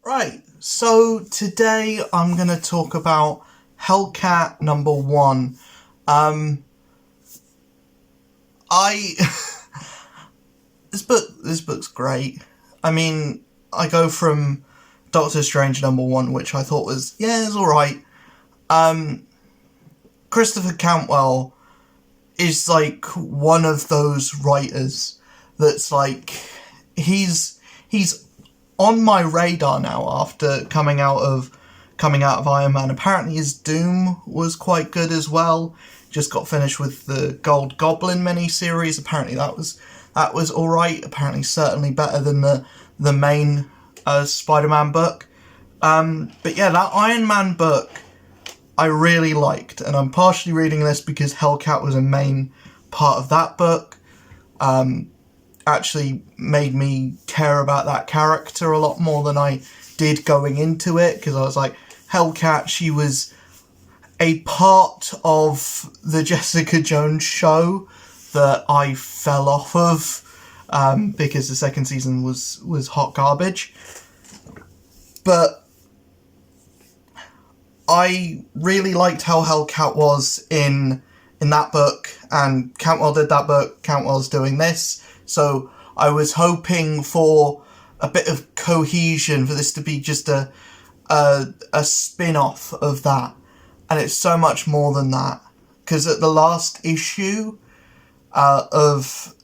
Right, so today I'm going to talk about Hellcat number 1. I this book's great. I mean, I go from Doctor Strange number 1, which I thought it's alright. Christopher Cantwell is like one of those writers that's like he's on my radar now after coming out of Iron Man. Apparently his Doom was quite good as well. Just got finished with the Gold Goblin miniseries. Apparently that was alright. Apparently certainly better than the main Spider-Man book. But yeah, that Iron Man book I really liked, and I'm partially reading this because Hellcat was a main part of that book. Actually made me care about that character a lot more than I did going into it, because I was like, Hellcat, she was a part of the Jessica Jones show that I fell off of, because the second season was hot garbage. But I really liked how Hellcat was in that book, and Cantwell did that book, Cantwell's doing this, so I was hoping for a bit of cohesion, for this to be just a spin-off of that, and it's so much more than that, because at the last issue of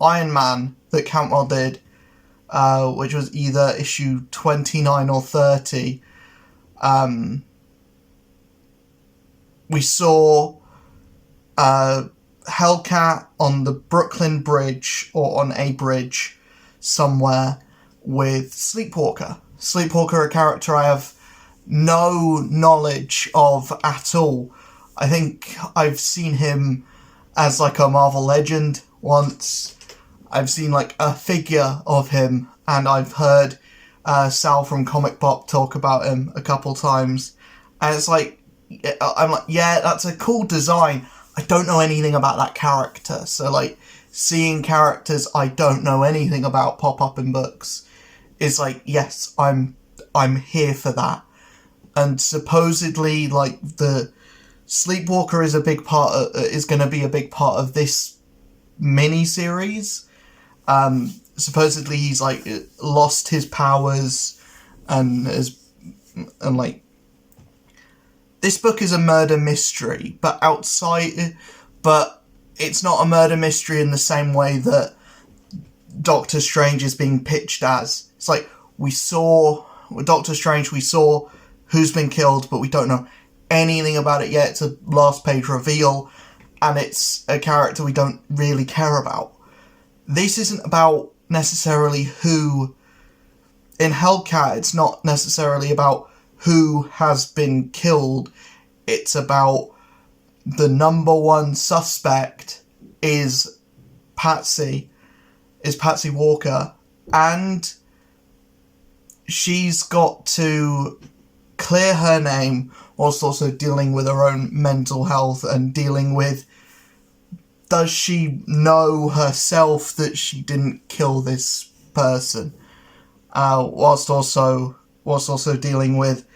Iron Man that Cantwell did, which was either issue 29 or 30, we saw Hellcat on the Brooklyn Bridge, or on a bridge somewhere, with Sleepwalker. Sleepwalker, a character I have no knowledge of at all. I think I've seen him as like a Marvel Legend once. I've seen like a figure of him, and I've heard Sal from Comic Pop talk about him a couple times, and it's like, I'm like, yeah, that's a cool design. I don't know anything about that character, so like seeing characters I don't know anything about pop up in books is like, yes, I'm here for that. And supposedly, like, the Sleepwalker is going to be a big part of this mini series. Supposedly he's like lost his powers and like, this book is a murder mystery, but it's not a murder mystery in the same way that Doctor Strange is being pitched as. It's like, with Doctor Strange, we saw who's been killed, but we don't know anything about it yet. It's a last page reveal, and it's a character we don't really care about. This isn't about necessarily who... In Hellcat, it's not necessarily about who has been killed. It's about the number one suspect is Patsy Walker, and she's got to clear her name whilst also dealing with her own mental health and dealing with, does she know herself that she didn't kill this person, whilst also dealing with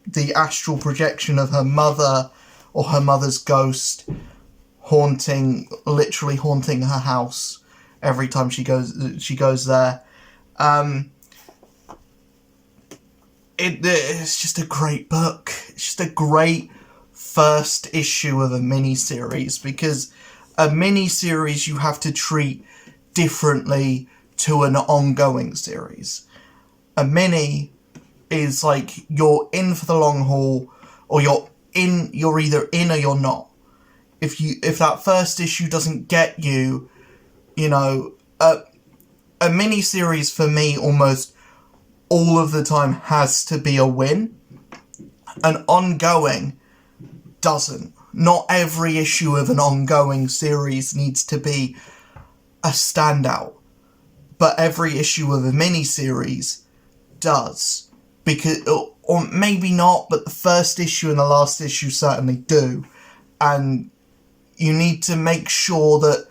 the astral projection of her mother, or her mother's ghost, literally haunting her house every time she goes there. It's just a great book. It's just a great first issue of a mini-series, because a mini-series you have to treat differently to an ongoing series. A mini is like, you're in for the long haul, or you're either in or you're not. If that first issue doesn't get you, a mini-series for me almost all of the time has to be a win. An ongoing doesn't. Not every issue of an ongoing series needs to be a standout, but every issue of a mini-series does. Because, or maybe not, but the first issue and the last issue certainly do. And you need to make sure that,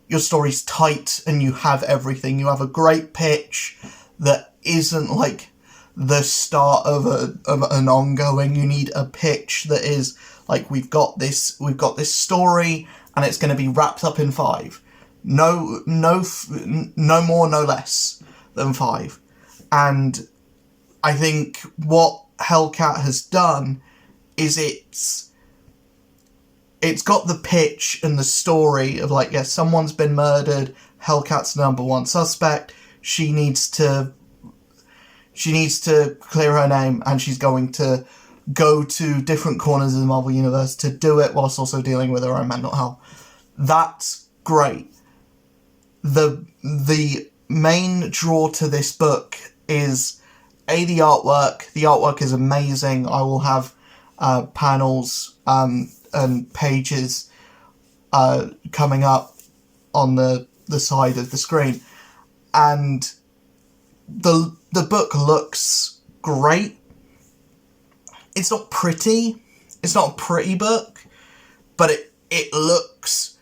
your story's tight and you have everything. You have a great pitch that isn't like the start of an ongoing. You need a pitch that is like, we've got this story and it's going to be wrapped up in 5. No more, no less than 5. And I think what Hellcat has done is it's got the pitch and the story of like, yes, someone's been murdered, Hellcat's the number 1 suspect, she needs to clear her name, and she's going to go to different corners of the Marvel Universe to do it whilst also dealing with her own mental health. That's great. The main draw to this book is the artwork. The artwork is amazing. I will have panels and pages coming up on the side of the screen, and the book looks great. It's not pretty. It's not a pretty book, but it looks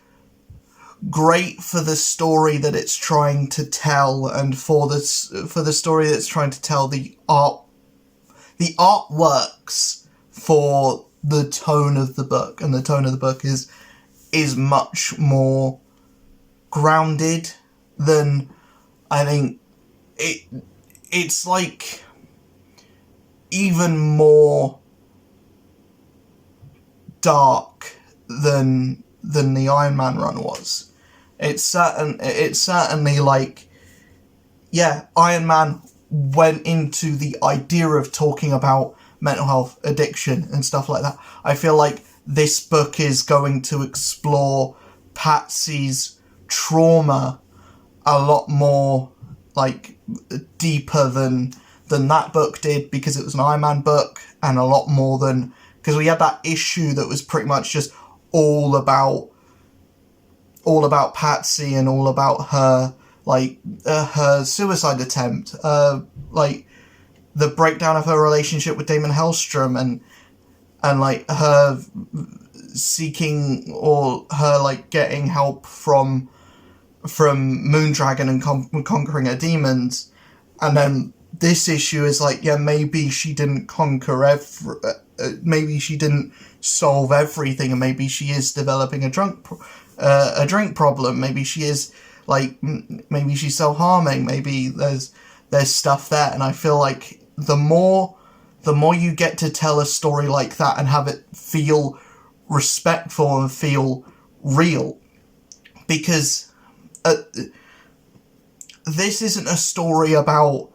great for the story that it's trying to tell, and for the story that it's trying to tell. The art works for the tone of the book, and the tone of the book is much more grounded than, I think, it's like even more dark than the Iron Man run was. It's certainly like, yeah, Iron Man went into the idea of talking about mental health, addiction, and stuff like that. I feel like this book is going to explore Patsy's trauma a lot more, like, deeper than that book did, because it was an Iron Man book, and a lot more than, because we had that issue that was pretty much just all about Patsy and all about her, like, her suicide attempt, like, the breakdown of her relationship with Damon Hellstrom, and like, her seeking, or her, like, getting help from Moondragon and conquering her demons. And then this issue is like, yeah, maybe she didn't conquer maybe she didn't solve everything, and maybe she is developing a drink problem. Maybe she is, like, maybe she's self-harming. Maybe there's stuff there. And I feel like the more you get to tell a story like that and have it feel respectful and feel real, because this isn't a story about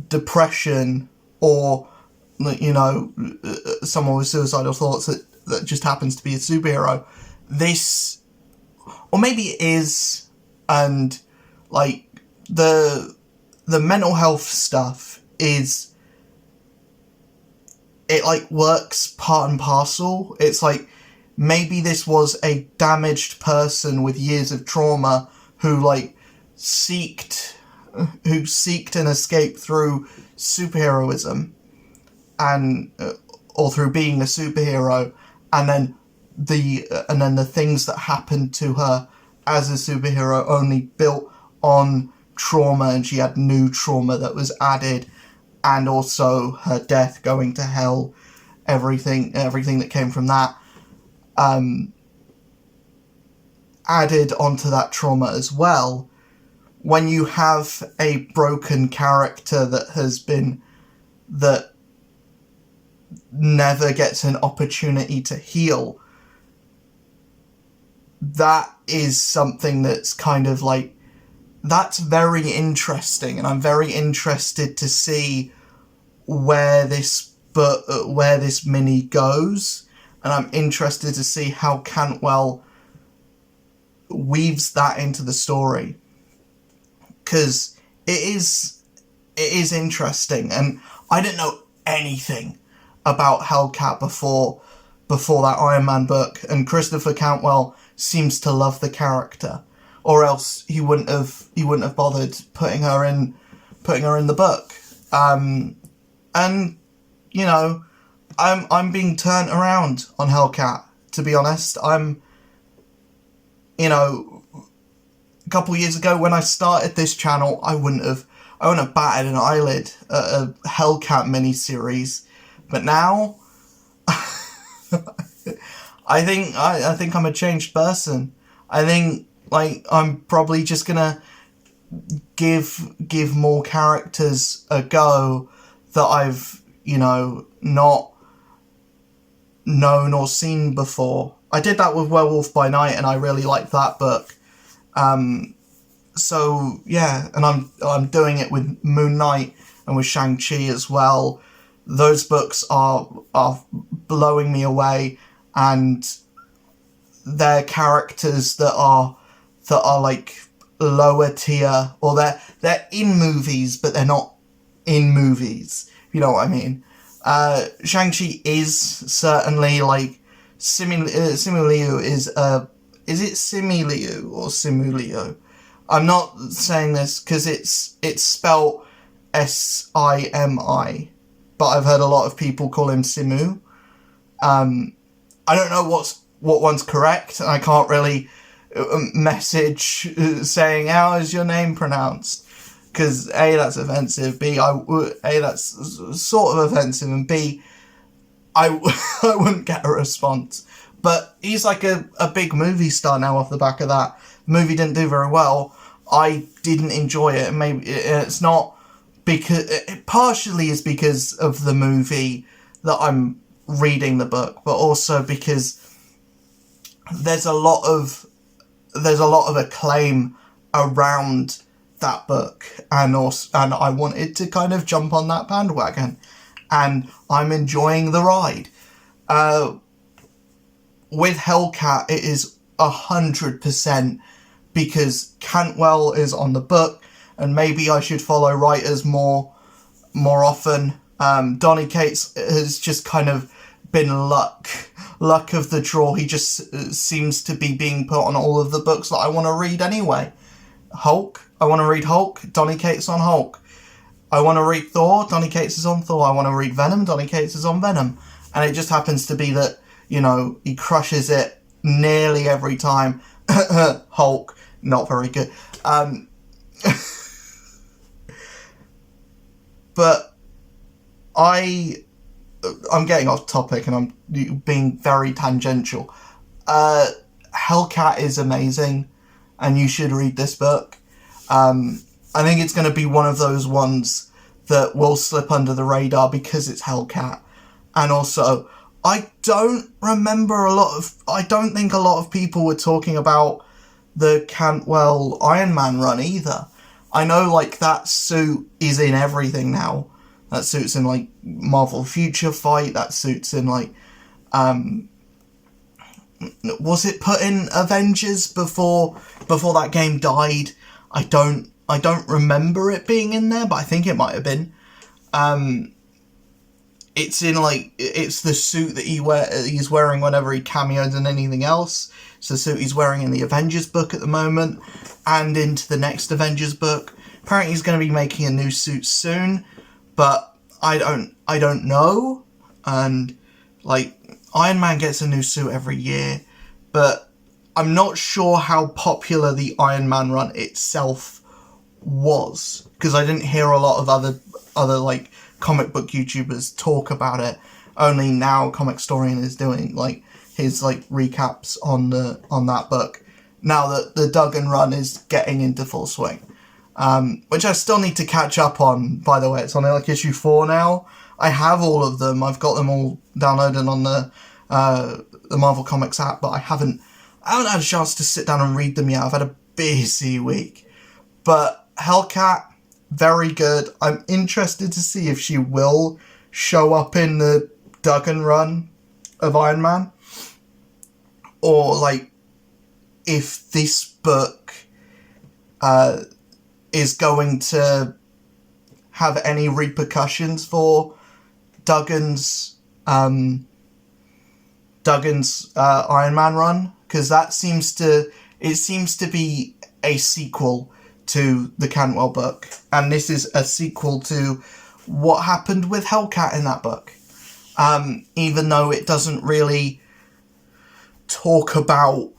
depression, or, you know, someone with suicidal thoughts that just happens to be a superhero. This, or maybe it is, and, like, the mental health stuff is, it, like, works part and parcel. It's like, maybe this was a damaged person with years of trauma who, like, seeked an escape through superheroism, and or through being a superhero, and then the things that happened to her as a superhero only built on trauma, and she had new trauma that was added, and also her death, going to hell, everything that came from that, added onto that trauma as well. When you have a broken character that never gets an opportunity to heal, that is something that's kind of like, that's very interesting, and I'm very interested to see where this mini goes, and I'm interested to see how Cantwell weaves that into the story, because it is interesting, and I didn't know anything about Hellcat before that Iron Man book, and Christopher Cantwell seems to love the character, or else he wouldn't have bothered putting her in the book. And you know, I'm being turned around on Hellcat, to be honest. I'm you know, a couple of years ago when I started this channel, I wouldn't have batted an eyelid at a Hellcat miniseries, but now I think I'm a changed person. I think like I'm probably just gonna give more characters a go that I've, you know, not known or seen before. I did that with Werewolf by Night, and I really liked that book. So yeah, and I'm doing it with Moon Knight and with Shang-Chi as well. Those books are blowing me away, and they're characters that are like lower tier, or they're in movies, but they're not in movies. You know what I mean? Shang-Chi is certainly like Simu is it Simu or Simulio? I'm not saying this because it's spelled Simi, but I've heard a lot of people call him Simu. I don't know what one's correct, and I can't really message saying how is your name pronounced, because A, that's offensive, B, that's sort of offensive, and B, I wouldn't get a response. But he's like a big movie star now off the back of that. The movie didn't do very well. I didn't enjoy it, and maybe it's not because it partially is because of the movie that I'm reading the book, but also because there's a lot of acclaim around that book, and I wanted to kind of jump on that bandwagon, and I'm enjoying the ride. With Hellcat, it is 100% because Cantwell is on the book, and maybe I should follow writers more often. Donny Cates has just kind of been luck of the draw. He just seems to be being put on all of the books that I want to read anyway. Hulk, I want to read Hulk, Donny Cates on Hulk. I want to read Thor, Donny Cates is on Thor. I want to read Venom, Donny Cates is on Venom. And it just happens to be that, you know, he crushes it nearly every time. Hulk, not very good. But I'm getting off topic, and I'm being very tangential. Hellcat is amazing, and you should read this book. I think it's going to be one of those ones that will slip under the radar because it's Hellcat. And also, I don't think a lot of people were talking about the Cantwell Iron Man run either. I know, like, that suit is in everything now. That suit's in, like, Marvel Future Fight. That suit's in, like, was it put in Avengers before that game died? I don't remember it being in there, but I think it might have been. It's in, like, it's the suit that he's wearing whenever he cameos in anything else. It's the suit he's wearing in the Avengers book at the moment, and into the next Avengers book. Apparently he's going to be making a new suit soon, but I don't know. And, like, Iron Man gets a new suit every year, but I'm not sure how popular the Iron Man run itself was, because I didn't hear a lot of other like comic book YouTubers talk about it. Only now Comic Storian is doing like his like recaps on that book, now that the Duggan run is getting into full swing, which I still need to catch up on. By the way, it's on like issue 4 now. I have all of them. I've got them all downloaded on the Marvel Comics app, but I haven't had a chance to sit down and read them yet. I've had a busy week. But Hellcat, very good. I'm interested to see if she will show up in the Duggan run of Iron Man, or like if this book is going to have any repercussions for Duggan's Iron Man run, because that seems to be a sequel to the Cantwell book, and this is a sequel to what happened with Hellcat in that book, even though it doesn't really talk about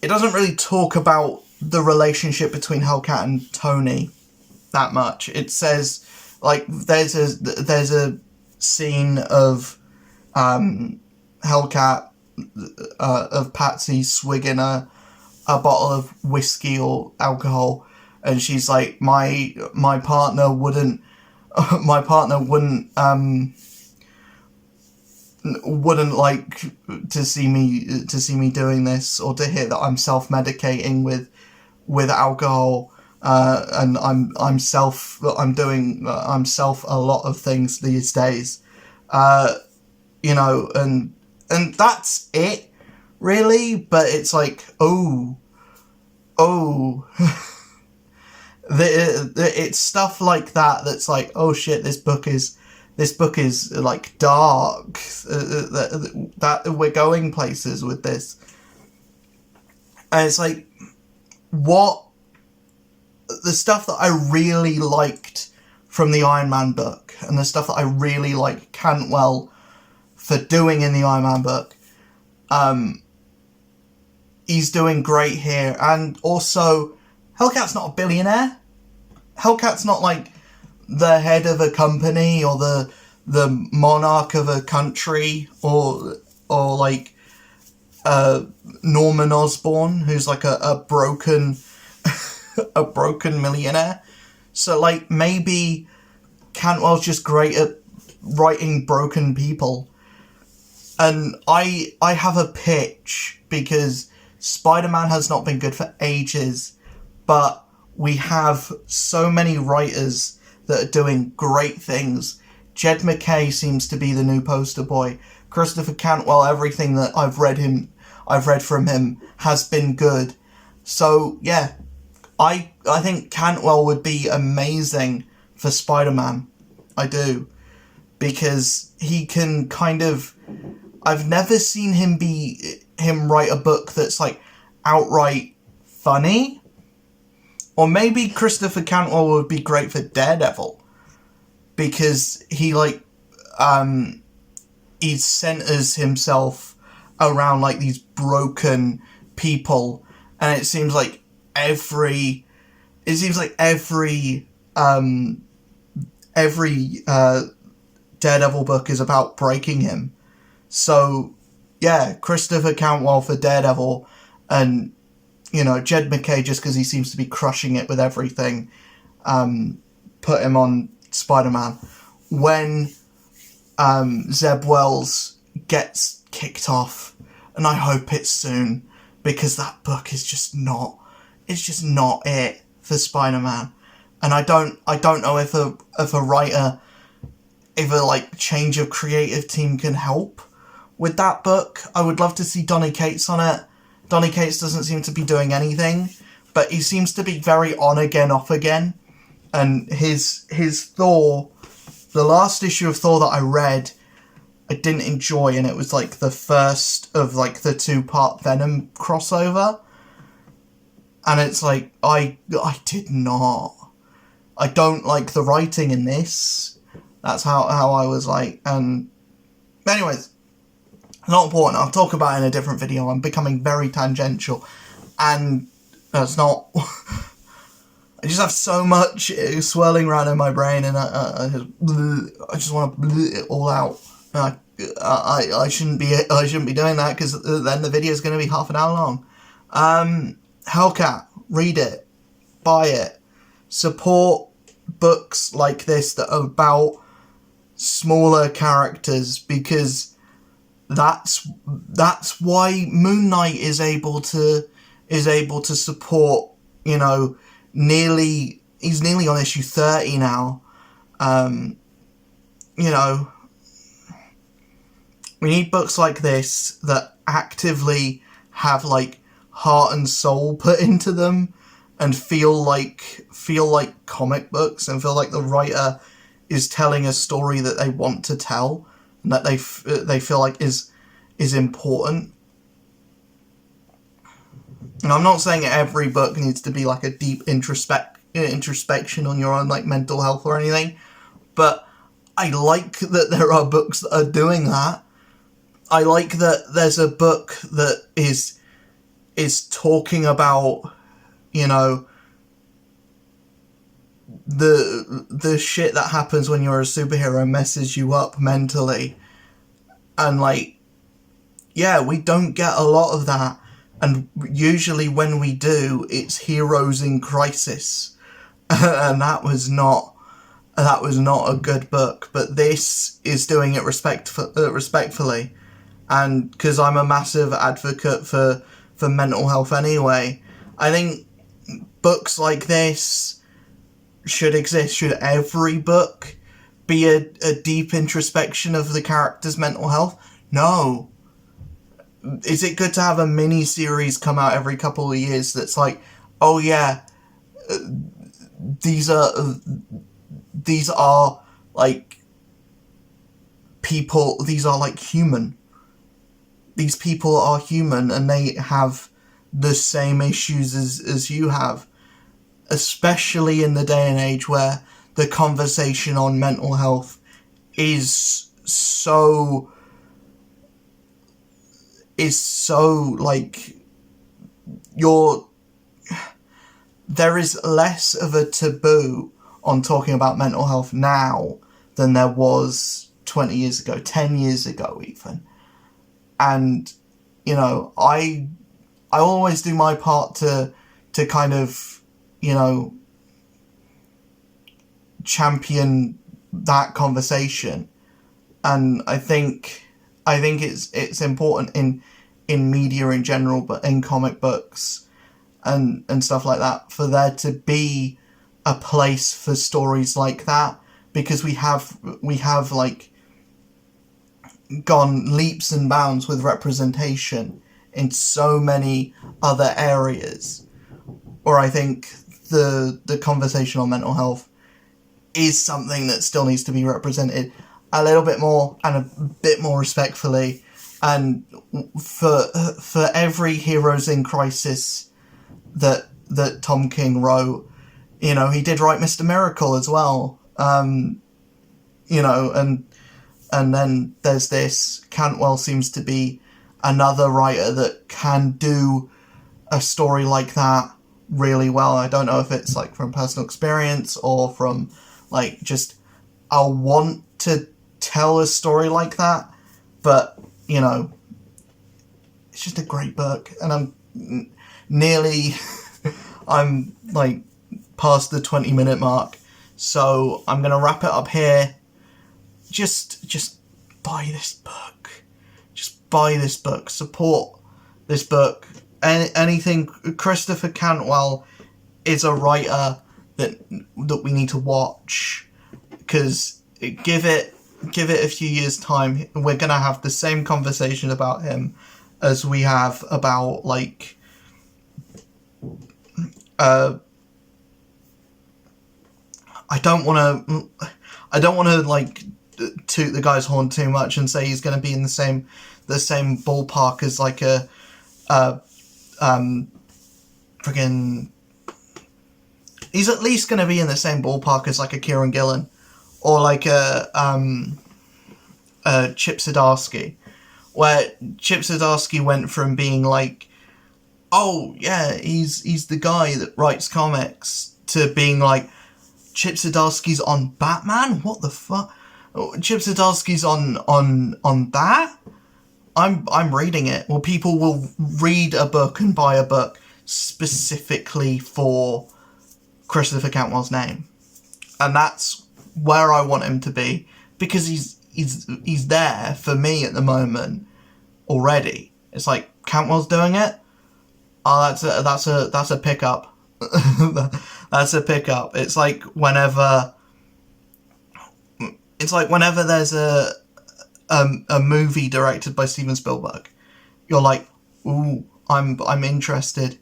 it doesn't really talk about the relationship between Hellcat and Tony that much. It says, like, there's a scene of Hellcat, of Patsy swigging a bottle of whiskey or alcohol, and she's like, my partner wouldn't like to see me doing this, or to hear that I'm self-medicating with alcohol, and I'm self a lot of things these days, you know, and that's it, really. But it's like, it's stuff like that that's like, oh shit, this book is like dark, that we're going places with this. And it's like, what the stuff that I really liked from the Iron Man book, and the stuff that I really like Cantwell for doing in the Iron Man book, he's doing great here. And also, Hellcat's not a billionaire. Hellcat's not like the head of a company, or the monarch of a country, or like Norman Osborn, who's like a broken a broken millionaire. So like, maybe Cantwell's just great at writing broken people. And I have a pitch, because Spider-Man has not been good for ages, but we have so many writers that are doing great things. Jed MacKay seems to be the new poster boy. Christopher Cantwell, everything that I've read from him has been good. So yeah, I think Cantwell would be amazing for Spider-Man. I do. Because he can kind of... I've never seen him write a book that's like outright funny. Or maybe Christopher Cantwell would be great for Daredevil, because he like he centers himself around like these broken people, and it seems like every Daredevil book is about breaking him. So yeah, Christopher Cantwell for Daredevil, and you know, Jed MacKay, just because he seems to be crushing it with everything, put him on Spider-Man. When Zeb Wells gets kicked off, and I hope it's soon, because that book is just not it for Spider-Man. And I don't know if a writer, if a like change of creative team can help with that book. I would love to see Donny Cates on it. Donny Cates doesn't seem to be doing anything, but he seems to be very on again, off again. And his Thor, the last issue of Thor that I read, I didn't enjoy, and it was like the first of like the 2-part Venom crossover. And it's like, I did not. I don't like the writing in this. That's how I was like. And anyways, not important. I'll talk about it in a different video. I'm becoming very tangential, and it's not. I just have so much swirling around in my brain, and I just want to bleh it all out. I shouldn't be doing that, because then the video is going to be half an hour long. Hellcat, read it, buy it, support books like this that are about smaller characters, because that's why Moon Knight is able to support, you know, he's nearly on issue 30 now. You know, we need books like this that actively have like heart and soul put into them, and feel like comic books, and feel like the writer is telling a story that they want to tell, and that they feel like is important. And I'm not saying every book needs to be like a deep introspection on your own like mental health or anything, but I like that there are books that are doing that. I like that there's a book that is is talking about, you know, the shit that happens when you're a superhero messes you up mentally. And, like, yeah, we don't get a lot of that. And usually when we do, it's heroes in crisis. And that was not a good book. But this is doing it respectfully. And because I'm a massive advocate for mental health anyway, I think books like this should exist. Should every book be a deep introspection of the character's mental health? No. Is it good to have a mini-series come out every couple of years that's like, oh yeah, these are like people, these are like human. These people are human and they have the same issues as you have. Especially in the day and age where the conversation on mental health is so like, there is less of a taboo on talking about mental health now than there was 20 years ago, 10 years ago even. And, you know, I always do my part to kind of, you know, champion that conversation. And I think it's important in media in general, but in comic books and stuff like that, for there to be a place for stories like that, because we have like gone leaps and bounds with representation in so many other areas. Or I think the conversation on mental health is something that still needs to be represented a little bit more and a bit more respectfully. And for every heroes in crisis that Tom King wrote, you know, he did write Mr. Miracle as well. You know, and then there's this. Cantwell seems to be another writer that can do a story like that really well. I don't know if it's like from personal experience or from like just I want to tell a story like that, but you know, it's just a great book. And I'm nearly I'm like past the 20-minute mark, so I'm gonna wrap it up here. Just buy this book. Just buy this book. Support this book. Anything. Christopher Cantwell is a writer that we need to watch, because give it a few years' time, we're gonna have the same conversation about him as we have about like I don't want to like toot the guy's horn too much and say he's going to be in the same ballpark as like a friggin', he's at least going to be in the same ballpark as like a Kieran Gillen or like a Chip Zdarsky, where Chip Zdarsky went from being like, oh yeah, he's the guy that writes comics, to being like, Chip Zdarsky's on Batman? What the fuck? Chip Zdarsky's on that? I'm reading it. Well, people will read a book and buy a book specifically for Christopher Cantwell's name. And that's where I want him to be, because he's there for me at the moment already. It's like, Cantwell's doing it? Oh, that's a pickup. That's a pickup. It's like whenever there's a movie directed by Steven Spielberg, you're like, ooh, I'm interested.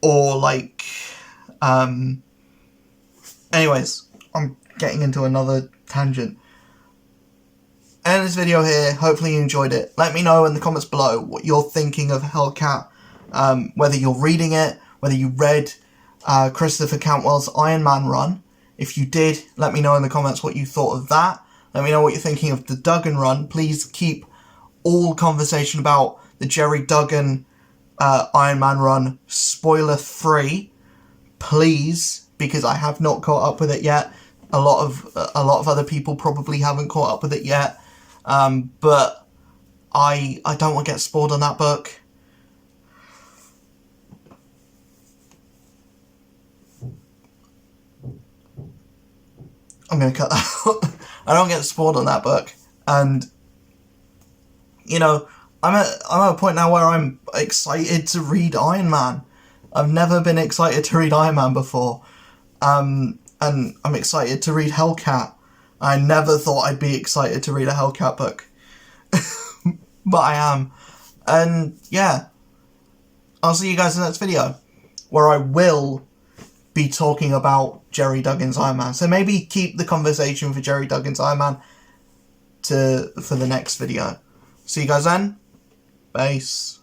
Or like, anyways, I'm getting into another tangent. End this video here. Hopefully you enjoyed it. Let me know in the comments below what you're thinking of Hellcat. Whether you're reading it, whether you read Christopher Cantwell's Iron Man run. If you did, let me know in the comments what you thought of that. Let me know what you're thinking of the Duggan run. Please keep all conversation about the Jerry Duggan Iron Man run spoiler free, please, because I have not caught up with it yet. A lot of other people probably haven't caught up with it yet, but I don't want to get spoiled on that book. I'm gonna cut that out. I don't get spoiled on that book, and you know, I'm at a point now where I'm excited to read Iron Man. I've never been excited to read Iron Man before, and I'm excited to read Hellcat. I never thought I'd be excited to read a Hellcat book, but I am, and yeah, I'll see you guys in the next video, where I will be talking about Jerry Duggan's Iron Man. So maybe keep the conversation for Jerry Duggan's Iron Man for the next video. See you guys then. Peace.